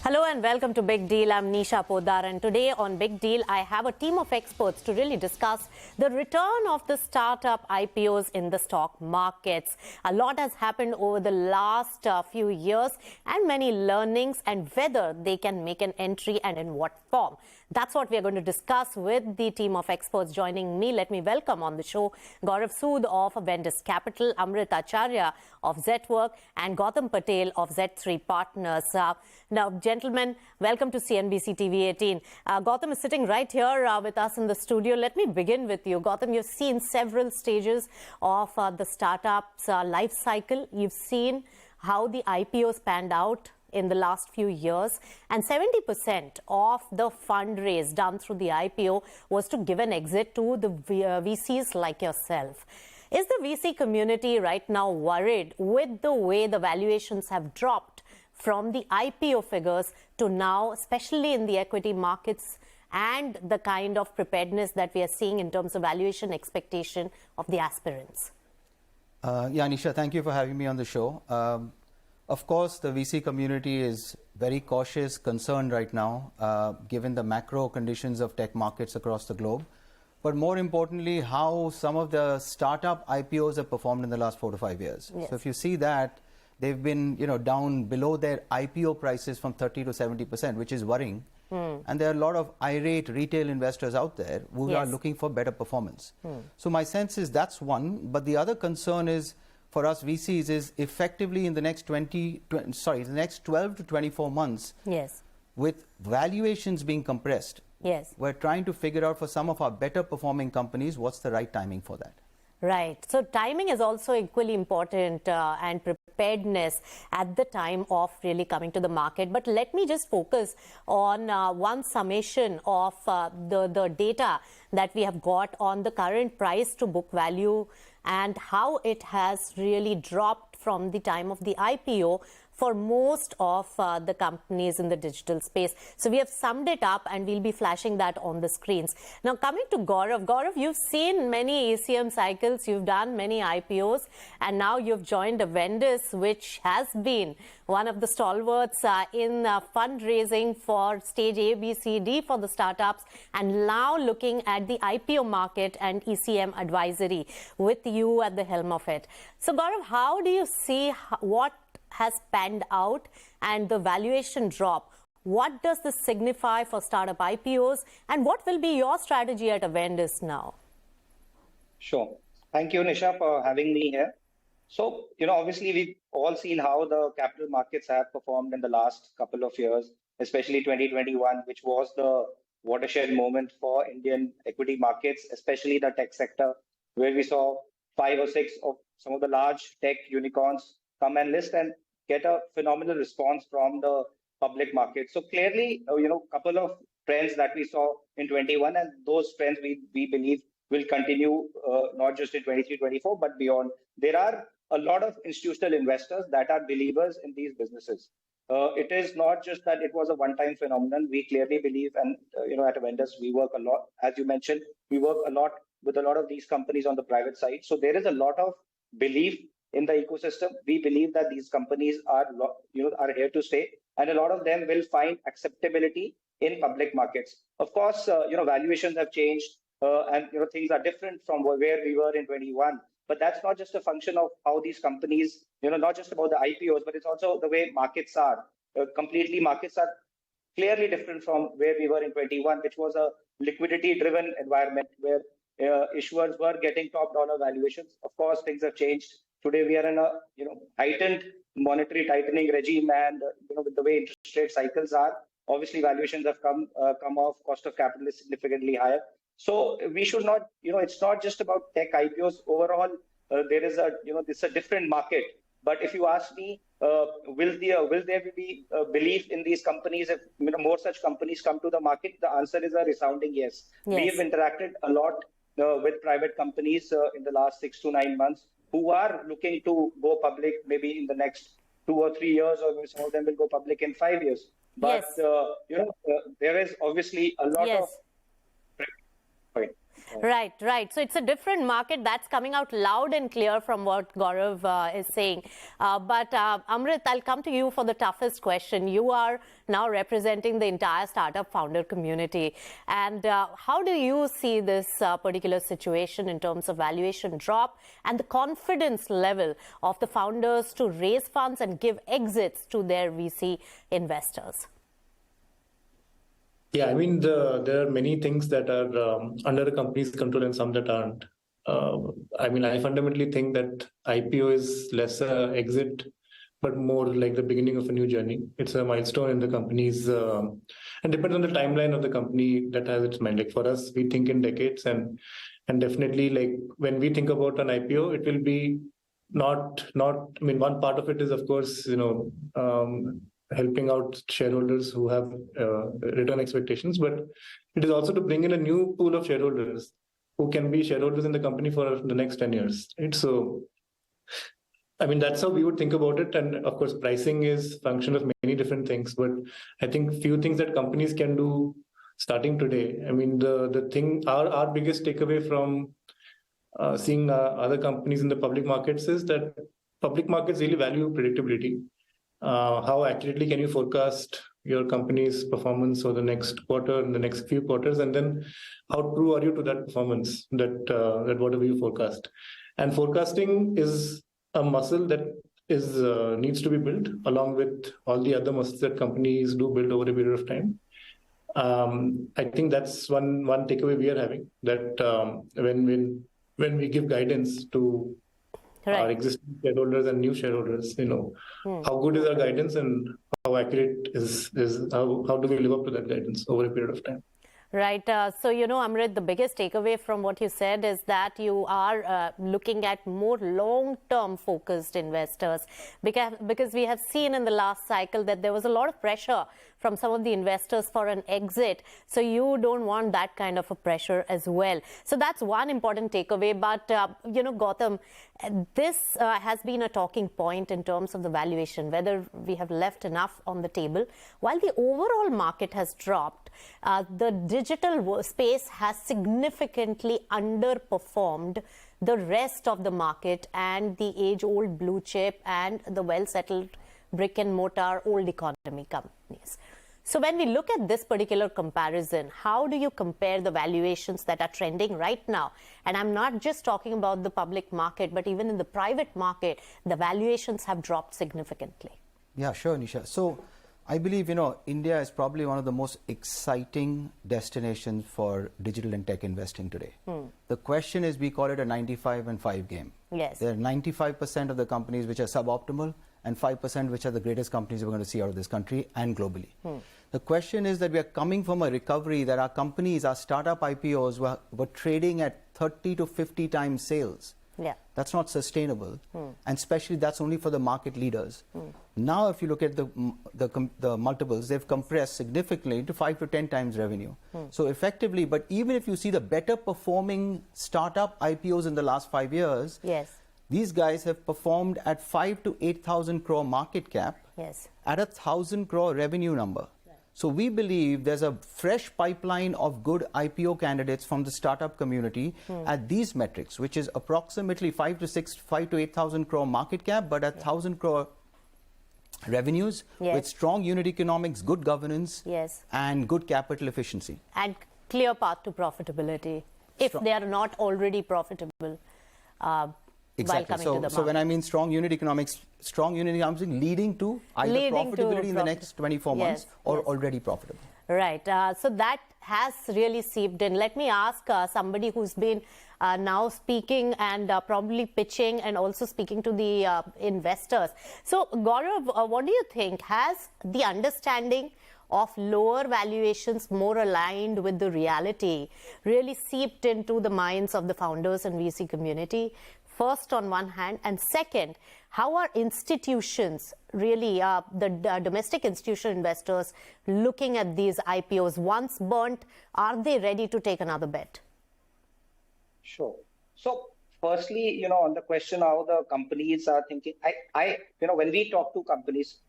Hello and welcome to Big Deal. I'm Nisha Poddar, and today on Big Deal, I have a team of experts to really discuss the return of the startup IPOs in the stock markets. A lot has happened over the last few years and many learnings, and whether they can make an entry and in what form. That's what we are going to discuss with the team of experts joining me. Let me welcome on the show Gaurav Sood of Avendus Capital, Amrit Acharya of Zetwerk, and Gautam Patel of Z3Partners. Now, gentlemen, welcome to CNBC TV18. Gautam is sitting right here with us in the studio. Let me begin with you. Gautam, you've seen several stages of the startup's life cycle. You've seen how the IPOs panned out in the last few years, and 70% of the fundraise done through the IPO was to give an exit to the VCs like yourself. Is the VC community right now worried with the way the valuations have dropped from the IPO figures to now, especially in the equity markets, and the kind of preparedness that we are seeing in terms of valuation expectation of the aspirants? Yeah, Nisha, thank you for having me on the show. Of course, the VC community is very cautious, concerned right now, given the macro conditions of tech markets across the globe. But more importantly, how some of the startup IPOs have performed in the last 4 to 5 years. Yes. So if you see that, they've been down below their IPO prices from 30 to 70%, which is worrying. And there are a lot of irate retail investors out there who are looking for better performance. So my sense is that's one. But the other concern is, for us VCs, is effectively in the next the next 12 to 24 months, with valuations being compressed, we're trying to figure out for some of our better performing companies what's the right timing for that. Right. So timing is also equally important, and preparedness at the time of really coming to the market. But let me just focus on one summation of the data that we have got on the current price to book value and how it has really dropped from the time of the IPO for most of the companies in the digital space. So we have summed it up and we'll be flashing that on the screens. Now, coming to Gaurav. Gaurav, you've seen many ECM cycles, you've done many IPOs, and now you've joined Avendus, which has been one of the stalwarts in fundraising for stage A, B, C, D for the startups, and now looking at the IPO market and ECM advisory with you at the helm of it. So Gaurav, how do you see what has panned out and the valuation drop? What does this signify for startup IPOs, and what will be your strategy at Avendus now? Sure. Thank you, Nisha, for having me here. So, obviously we've all seen how the capital markets have performed in the last couple of years, especially 2021, which was the watershed moment for Indian equity markets, especially the tech sector, where we saw 5 or 6 of some of the large tech unicorns come and list and get a phenomenal response from the public market. So clearly, couple of trends that we saw in 21, and those trends we believe will continue not just in 23, 24, but beyond. There are a lot of institutional investors that are believers in these businesses. It is not just that it was a one-time phenomenon. We clearly believe, and at Avendus, we work a lot, as you mentioned, we work a lot with a lot of these companies on the private side. So there is a lot of belief in the ecosystem. We believe that these companies are here to stay, and a lot of them will find acceptability in public markets. Of course, valuations have changed, and things are different from where we were in 21. But that's not just a function of how these companies, not just about the IPOs, but it's also the way markets are. Markets are clearly different from where we were in 21, which was a liquidity-driven environment where issuers were getting top dollar valuations. Of course, things have changed. Today we are in a heightened monetary tightening regime, and with the way interest rate cycles are, obviously valuations have come off. Cost of capital is significantly higher. So we should not, it's not just about tech IPOs. Overall, there is it's a different market. But if you ask me, will there be belief in these companies if more such companies come to the market? The answer is a resounding yes. We have interacted a lot with private companies in the last 6 to 9 months who are looking to go public maybe in the next 2 or 3 years, or some of them will go public in 5 years. But there is obviously a lot of Right, right. So it's a different market that's coming out loud and clear from what Gaurav is saying. But Amrit, I'll come to you for the toughest question. You are now representing the entire startup founder community. And how do you see this particular situation in terms of valuation drop and the confidence level of the founders to raise funds and give exits to their VC investors? Yeah, I mean, there are many things that are under a company's control and some that aren't. I fundamentally think that IPO is less a exit, but more like the beginning of a new journey. It's a milestone in the company's, and depends on the timeline of the company that has its mind. Like for us, we think in decades, and definitely like when we think about an IPO, it will be not. I mean, one part of it is of course, helping out shareholders who have return expectations, but it is also to bring in a new pool of shareholders who can be shareholders in the company for the next 10 years. Right? So, I mean, that's how we would think about it. And of course, pricing is a function of many different things, but I think few things that companies can do starting today. I mean, the thing, our biggest takeaway from seeing other companies in the public markets is that public markets really value predictability. How accurately can you forecast your company's performance for the next quarter and the next few quarters, and then how true are you to that performance, that whatever you forecast. And forecasting is a muscle that is needs to be built along with all the other muscles that companies do build over a period of time. I think that's one takeaway we are having, that when we give guidance to our existing shareholders and new shareholders, how good is our guidance and how accurate is how do we live up to that guidance over a period of time? Right. So, Amrit, the biggest takeaway from what you said is that you are looking at more long-term focused investors, because we have seen in the last cycle that there was a lot of pressure from some of the investors for an exit. So you don't want that kind of a pressure as well. So that's one important takeaway. But, Gautam, this has been a talking point in terms of the valuation, whether we have left enough on the table. While the overall market has dropped, the digital space has significantly underperformed the rest of the market and the age-old blue chip and the well-settled brick and mortar old economy companies. So when we look at this particular comparison, how do you compare the valuations that are trending right now? And I'm not just talking about the public market, but even in the private market, the valuations have dropped significantly. Yeah, sure, Nisha. So I believe, India is probably one of the most exciting destinations for digital and tech investing today. The question is, we call it a 95 and 5 game. Yes. There are 95% of the companies which are suboptimal and 5% which are the greatest companies we're going to see out of this country and globally. The question is that we are coming from a recovery that our companies, our startup IPOs were trading at 30 to 50 times sales. Yeah. That's not sustainable, and especially that's only for the market leaders. Now, if you look at the multiples, they've compressed significantly to 5 to 10 times revenue. So effectively, but even if you see the better performing startup IPOs in the last 5 years, yes, these guys have performed at 5 to 8,000 crore market cap, yes, at 1,000 crore revenue number. So we believe there's a fresh pipeline of good IPO candidates from the startup community at these metrics, which is approximately 5 to 8,000 crore market cap, but at 1,000 crore revenues, with strong unit economics, good governance, and good capital efficiency. And clear path to profitability, if they are not already profitable. Exactly. So when I mean strong unit economics leading to either profitability in the next 24 months or already profitable. Right. So that has really seeped in. Let me ask somebody who's been now speaking and probably pitching and also speaking to the investors. So Gaurav, what do you think? Has the understanding of lower valuations more aligned with the reality really seeped into the minds of the founders and VC community? First, on one hand, and second, how are institutions really, the domestic institutional investors, looking at these IPOs? Once burnt, are they ready to take another bet? Sure. So, firstly, on the question how the companies are thinking, when we talk to companies,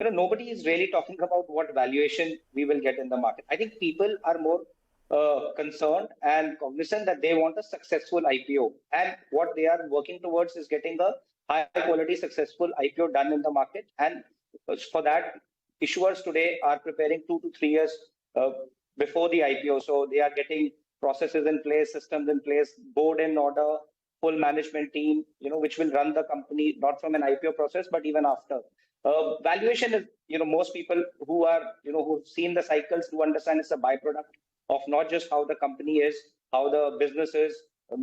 nobody is really talking about what valuation we will get in the market. I think people are more concerned and cognizant that they want a successful IPO. And what they are working towards is getting a high quality successful IPO done in the market. And for that, issuers today are preparing 2 to 3 years before the IPO. So they are getting processes in place, systems in place, board in order, full management team, which will run the company, not from an IPO process, but even after. Valuation is, most people who are, who've seen the cycles do understand it's a byproduct of not just how the company is, how the business is,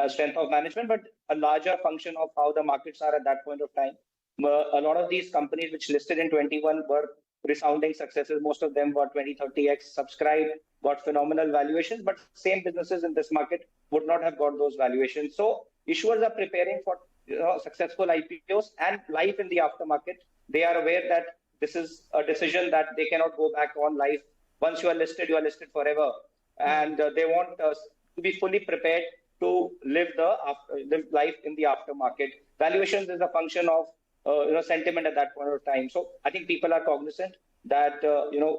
strength of management, but a larger function of how the markets are at that point of time. A lot of these companies which listed in 21 were resounding successes. Most of them were 20, 30x subscribed, got phenomenal valuations, but same businesses in this market would not have got those valuations. So issuers are preparing for successful IPOs and life in the aftermarket. They are aware that this is a decision that they cannot go back on life. Once you are listed forever. And they want us to be fully prepared to live life in the aftermarket. Valuations is a function of sentiment at that point of time. So I think people are cognizant that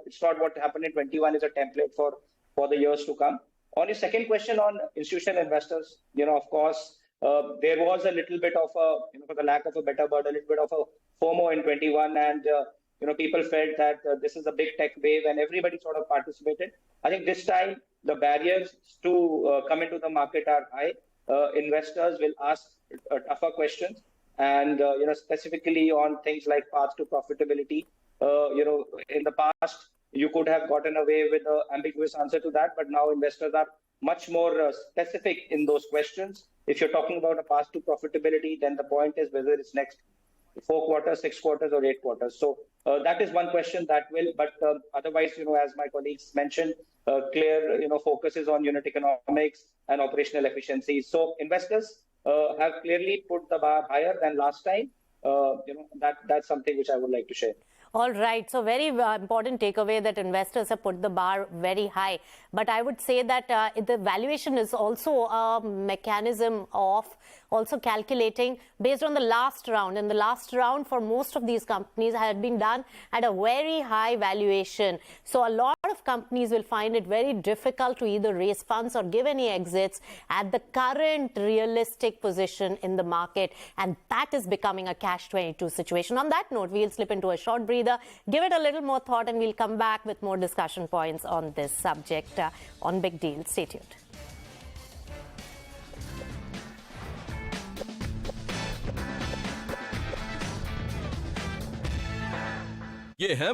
it's not what happened in 21 is a template for the years to come. On your second question on institutional investors, of course, there was a little bit of a, for the lack of a better word, a little bit of a FOMO in 21, and people felt that this is a big tech wave, and everybody sort of participated. I think this time the barriers to come into the market are high. Investors will ask tougher questions, and specifically on things like path to profitability. In the past, you could have gotten away with an ambiguous answer to that, but now investors are much more specific in those questions. If you're talking about a path to profitability, then the point is whether it's next 4 quarters, 6 quarters, or 8 quarters. So that is one question that will, but otherwise, as my colleagues mentioned, clear, focus is on unit economics and operational efficiency. So investors have clearly put the bar higher than last time. That's something which I would like to share. All right. So very important takeaway that investors have put the bar very high. But I would say that the valuation is also a mechanism of also calculating based on the last round. And the last round for most of these companies had been done at a very high valuation. So a lot of companies will find it very difficult to either raise funds or give any exits at the current realistic position in the market. And that is becoming a catch-22 situation. On that note, we'll slip into a short breather, give it a little more thought, and we'll come back with more discussion points on this subject on Big Deal. Stay tuned. ये है